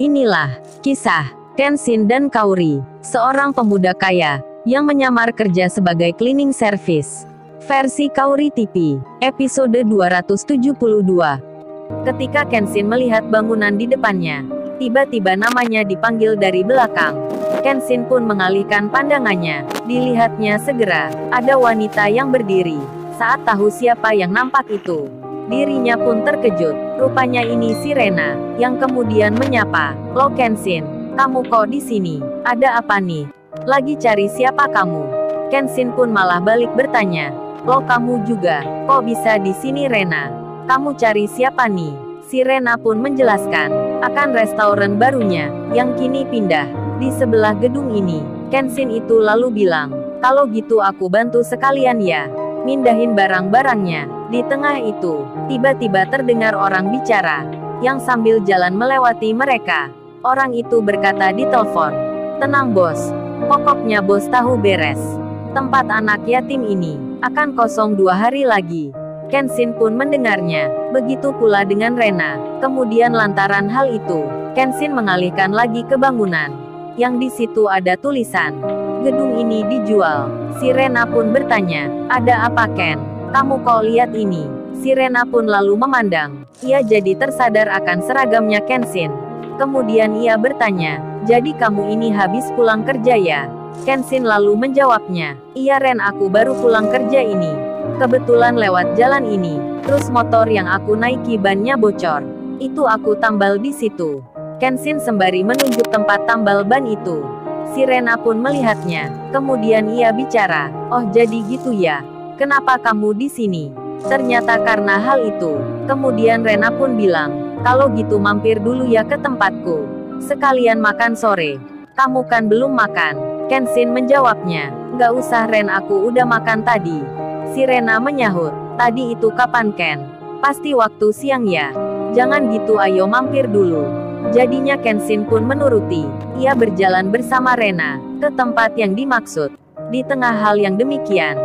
Inilah kisah Kenshin dan Kaori, seorang pemuda kaya yang menyamar kerja sebagai cleaning service. Versi Kaori TV, episode 272. Ketika Kenshin melihat bangunan di depannya, tiba-tiba namanya dipanggil dari belakang. Kenshin pun mengalihkan pandangannya. Dilihatnya segera, ada wanita yang berdiri. Saat tahu siapa yang nampak itu, dirinya pun terkejut. Rupanya ini si Rena, yang kemudian menyapa, "Lo Kenshin, kamu kok di sini? Ada apa nih? Lagi cari siapa kamu?" Kenshin pun malah balik bertanya, "Lo kamu juga, kok bisa di sini Rena? Kamu cari siapa nih?" Si Rena pun menjelaskan, akan restoran barunya, yang kini pindah di sebelah gedung ini. Kenshin itu lalu bilang, "Kalau gitu aku bantu sekalian ya, mindahin barang-barangnya." Di tengah itu, tiba-tiba terdengar orang bicara, yang sambil jalan melewati mereka. Orang itu berkata di telepon, "Tenang bos, pokoknya bos tahu beres. Tempat anak yatim ini akan kosong 2 hari lagi." Kenshin pun mendengarnya, begitu pula dengan Rena. Kemudian lantaran hal itu, Kenshin mengalihkan lagi ke bangunan, yang di situ ada tulisan, "Gedung ini dijual." Si Rena pun bertanya, "Ada apa Ken? Kamu kok lihat ini?" Si Rena pun lalu memandang. Ia jadi tersadar akan seragamnya Kenshin. Kemudian ia bertanya, "Jadi kamu ini habis pulang kerja ya?" Kenshin lalu menjawabnya, "Iya Ren, aku baru pulang kerja ini. Kebetulan lewat jalan ini, terus motor yang aku naiki bannya bocor. Itu aku tambal di situ." Kenshin sembari menunjuk tempat tambal ban itu. Si Rena pun melihatnya. Kemudian ia bicara, "Oh jadi gitu ya? Kenapa kamu di sini?" Ternyata karena hal itu. Kemudian Rena pun bilang, "Kalau gitu mampir dulu ya ke tempatku. Sekalian makan sore. Kamu kan belum makan." Kenshin menjawabnya, "Nggak usah Ren, aku udah makan tadi." Si Rena menyahut, "Tadi itu kapan Ken? Pasti waktu siang ya? Jangan gitu, ayo mampir dulu." Jadinya Kenshin pun menuruti. Ia berjalan bersama Rena ke tempat yang dimaksud. Di tengah hal yang demikian,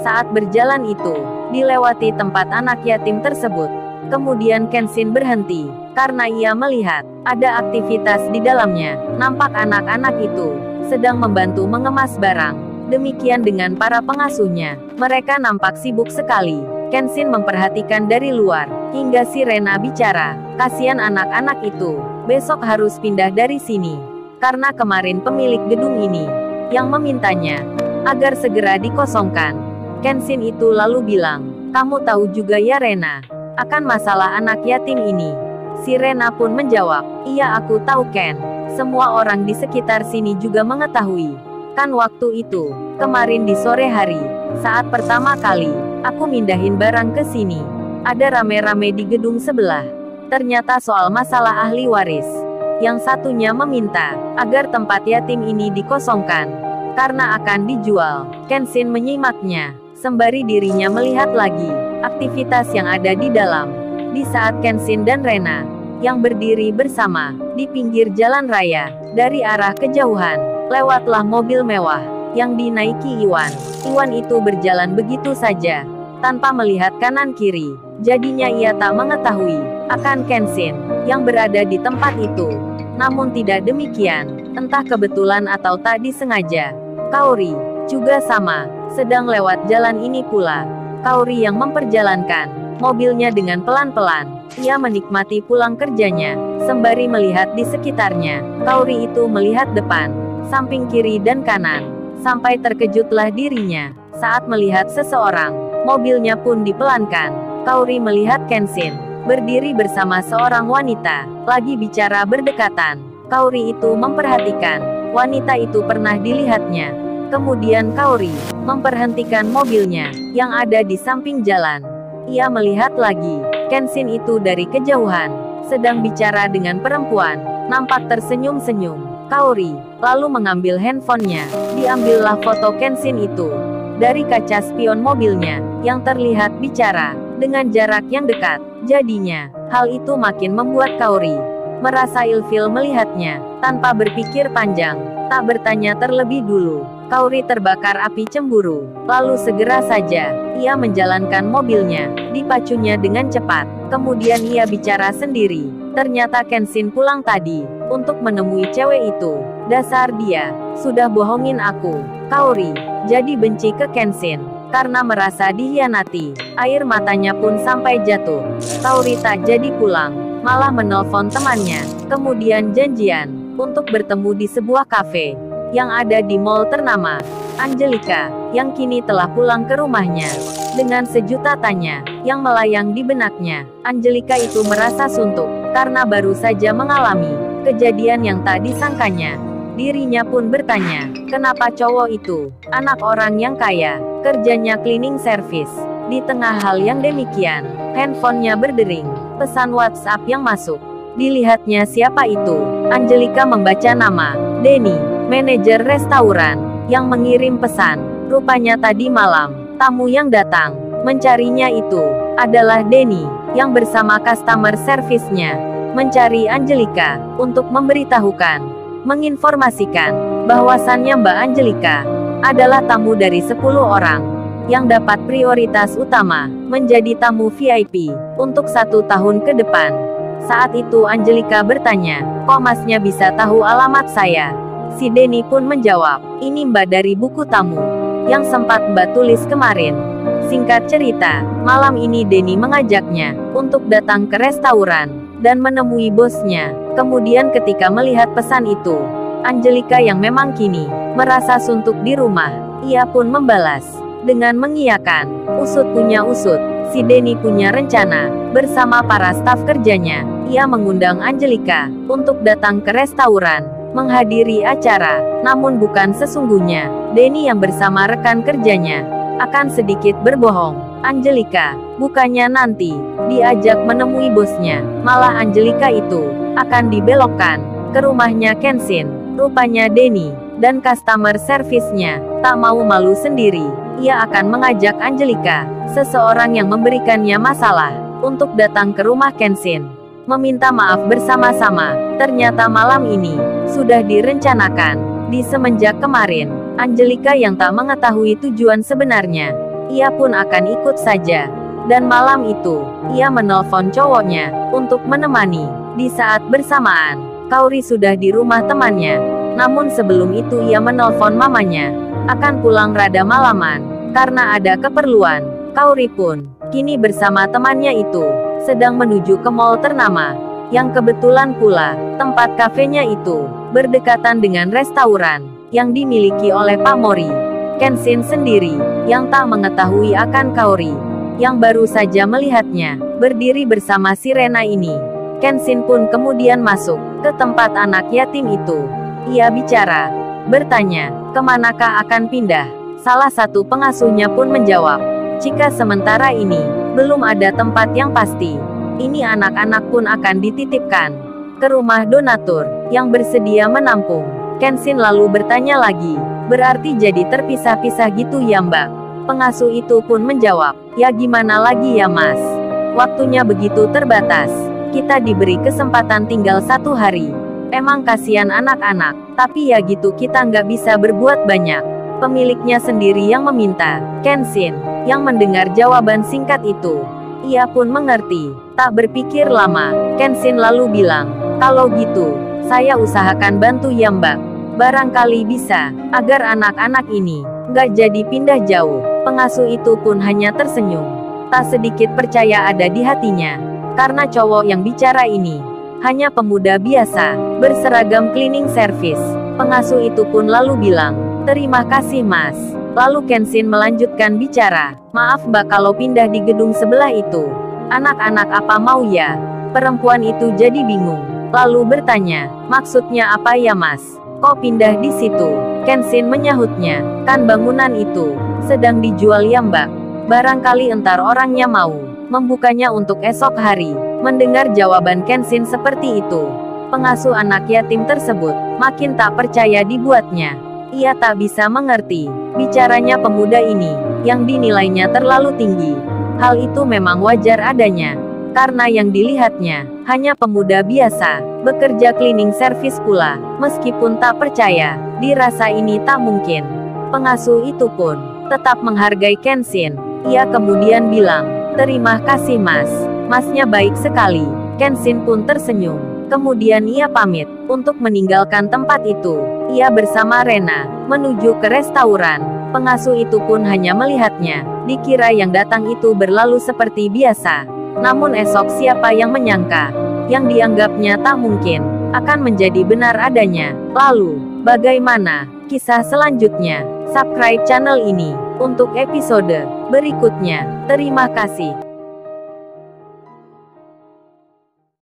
saat berjalan itu, dilewati tempat anak yatim tersebut. Kemudian Kenshin berhenti, karena ia melihat, ada aktivitas di dalamnya. Nampak anak-anak itu sedang membantu mengemas barang. Demikian dengan para pengasuhnya. Mereka nampak sibuk sekali. Kenshin memperhatikan dari luar, hingga si Rena bicara, "Kasihan anak-anak itu, besok harus pindah dari sini. Karena kemarin pemilik gedung ini yang memintanya agar segera dikosongkan." Kenshin itu lalu bilang, "Kamu tahu juga ya Rena, akan masalah anak yatim ini?" Si Rena pun menjawab, "Iya aku tahu Ken. Semua orang di sekitar sini juga mengetahui. Kan waktu itu, kemarin di sore hari, saat pertama kali aku mindahin barang ke sini, ada rame-rame di gedung sebelah. Ternyata soal masalah ahli waris. Yang satunya meminta agar tempat yatim ini dikosongkan karena akan dijual." Kenshin menyimaknya, sembari dirinya melihat lagi aktivitas yang ada di dalam. Di saat Kenshin dan Rena yang berdiri bersama di pinggir jalan raya, dari arah kejauhan, lewatlah mobil mewah yang dinaiki Iwan. Iwan itu berjalan begitu saja, tanpa melihat kanan kiri. Jadinya ia tak mengetahui akan Kenshin yang berada di tempat itu. Namun tidak demikian, entah kebetulan atau tak disengaja, Kaori juga sama, sedang lewat jalan ini pula. Kaori yang memperjalankan mobilnya dengan pelan-pelan. Ia menikmati pulang kerjanya, sembari melihat di sekitarnya. Kaori itu melihat depan, samping kiri dan kanan, sampai terkejutlah dirinya saat melihat seseorang. Mobilnya pun dipelankan. Kaori melihat Kenshin berdiri bersama seorang wanita, lagi bicara berdekatan. Kaori itu memperhatikan, wanita itu pernah dilihatnya. Kemudian Kaori memperhentikan mobilnya yang ada di samping jalan. Ia melihat lagi, Kenshin itu dari kejauhan sedang bicara dengan perempuan, nampak tersenyum-senyum. Kaori lalu mengambil handphonenya. Diambillah foto Kenshin itu dari kaca spion mobilnya, yang terlihat bicara dengan jarak yang dekat. Jadinya, hal itu makin membuat Kaori merasa ilfil melihatnya. Tanpa berpikir panjang, tak bertanya terlebih dulu, Kaori terbakar api cemburu. Lalu segera saja, ia menjalankan mobilnya, dipacunya dengan cepat. Kemudian ia bicara sendiri, Ternyata Kenshin pulang tadi, untuk menemui cewek itu. Dasar dia, sudah bohongin aku. Kaori, jadi benci ke Kenshin. Karena merasa dihianati, air matanya pun sampai jatuh. Kaori tak jadi pulang, malah menelpon temannya. Kemudian janjian, untuk bertemu di sebuah kafe, yang ada di mall ternama. Angelika, yang kini telah pulang ke rumahnya. Dengan sejuta tanya, yang melayang di benaknya, Angelika itu merasa suntuk, karena baru saja mengalami kejadian yang tak disangkanya. Dirinya pun bertanya, kenapa cowok itu, anak orang yang kaya, kerjanya cleaning service. Di tengah hal yang demikian, handphonenya berdering, pesan WhatsApp yang masuk. Dilihatnya siapa itu, Angelika membaca nama, Denny, manajer restoran, yang mengirim pesan. Rupanya tadi malam, tamu yang datang mencarinya itu adalah Denny, yang bersama customer service-nya mencari Angelika untuk memberitahukan, menginformasikan bahwasannya Mbak Angelika adalah tamu dari 10 orang yang dapat prioritas utama menjadi tamu VIP untuk 1 tahun ke depan. Saat itu Angelika bertanya, kok masnya bisa tahu alamat saya? Si Denny pun menjawab, ini Mbak dari buku tamu yang sempat Mbak tulis kemarin. Singkat cerita, malam ini Denny mengajaknya untuk datang ke restoran dan menemui bosnya. Kemudian ketika melihat pesan itu, Angelika yang memang kini merasa suntuk di rumah, ia pun membalas dengan mengiyakan. Usut punya usut, si Denny punya rencana bersama para staf kerjanya. Ia mengundang Angelika untuk datang ke restoran menghadiri acara, namun bukan sesungguhnya Denny yang bersama rekan kerjanya akan sedikit berbohong. Angelika, bukannya nanti diajak menemui bosnya, malah Angelika itu akan dibelokkan ke rumahnya Kenshin. Rupanya Denny dan customer service-nya tak mau malu sendiri. Ia akan mengajak Angelika, seseorang yang memberikannya masalah, untuk datang ke rumah Kenshin meminta maaf bersama-sama. Ternyata malam ini sudah direncanakan di semenjak kemarin. Angelika yang tak mengetahui tujuan sebenarnya, ia pun akan ikut saja. Dan malam itu, ia menelpon cowoknya untuk menemani. Di saat bersamaan, Kaori sudah di rumah temannya. Namun sebelum itu ia menelpon mamanya, akan pulang rada malaman karena ada keperluan. Kaori pun kini bersama temannya itu sedang menuju ke mall ternama, yang kebetulan pula tempat kafenya itu berdekatan dengan restoran yang dimiliki oleh Pak Mori. Kenshin sendiri yang tak mengetahui akan Kaori yang baru saja melihatnya berdiri bersama si Rena ini. Kenshin pun kemudian masuk ke tempat anak yatim itu. Ia bicara, bertanya, kemanakah akan pindah? Salah satu pengasuhnya pun menjawab, jika sementara ini belum ada tempat yang pasti, ini anak-anak pun akan dititipkan ke rumah donatur yang bersedia menampung. Kenshin lalu bertanya lagi, berarti jadi terpisah-pisah gitu ya Mbak? Pengasuh itu pun menjawab, ya gimana lagi ya Mas? Waktunya begitu terbatas. Kita diberi kesempatan tinggal 1 hari. Emang kasihan anak-anak, tapi ya gitu kita nggak bisa berbuat banyak. Pemiliknya sendiri yang meminta. Kenshin yang mendengar jawaban singkat itu, ia pun mengerti. Tak berpikir lama, Kenshin lalu bilang, kalau gitu, saya usahakan bantu ya Mbak. Barangkali bisa, agar anak-anak ini nggak jadi pindah jauh. Pengasuh itu pun hanya tersenyum. Tak sedikit percaya ada di hatinya, karena cowok yang bicara ini hanya pemuda biasa, berseragam cleaning service. Pengasuh itu pun lalu bilang, terima kasih Mas. Lalu Kenshin melanjutkan bicara, maaf Mbak kalau pindah di gedung sebelah itu. Anak-anak apa mau ya? Perempuan itu jadi bingung, lalu bertanya, maksudnya apa ya Mas? Kok pindah di situ? Kenshin menyahutnya, kan bangunan itu sedang dijual ya Mbak. Barangkali entar orangnya mau membukanya untuk esok hari. Mendengar jawaban Kenshin seperti itu, pengasuh anak yatim tersebut makin tak percaya dibuatnya. Ia tak bisa mengerti bicaranya pemuda ini yang dinilainya terlalu tinggi. Hal itu memang wajar adanya, karena yang dilihatnya hanya pemuda biasa, bekerja cleaning service pula. Meskipun tak percaya, dirasa ini tak mungkin. Pengasuh itu pun tetap menghargai Kenshin. Ia kemudian bilang, terima kasih Mas. Masnya baik sekali. Kenshin pun tersenyum. Kemudian ia pamit untuk meninggalkan tempat itu. Ia bersama Rena menuju ke restoran. Pengasuh itu pun hanya melihatnya. Dikira yang datang itu berlalu seperti biasa. Namun esok siapa yang menyangka, yang dianggapnya tak mungkin, akan menjadi benar adanya. Lalu, bagaimana kisah selanjutnya? Subscribe channel ini untuk episode berikutnya. Terima kasih.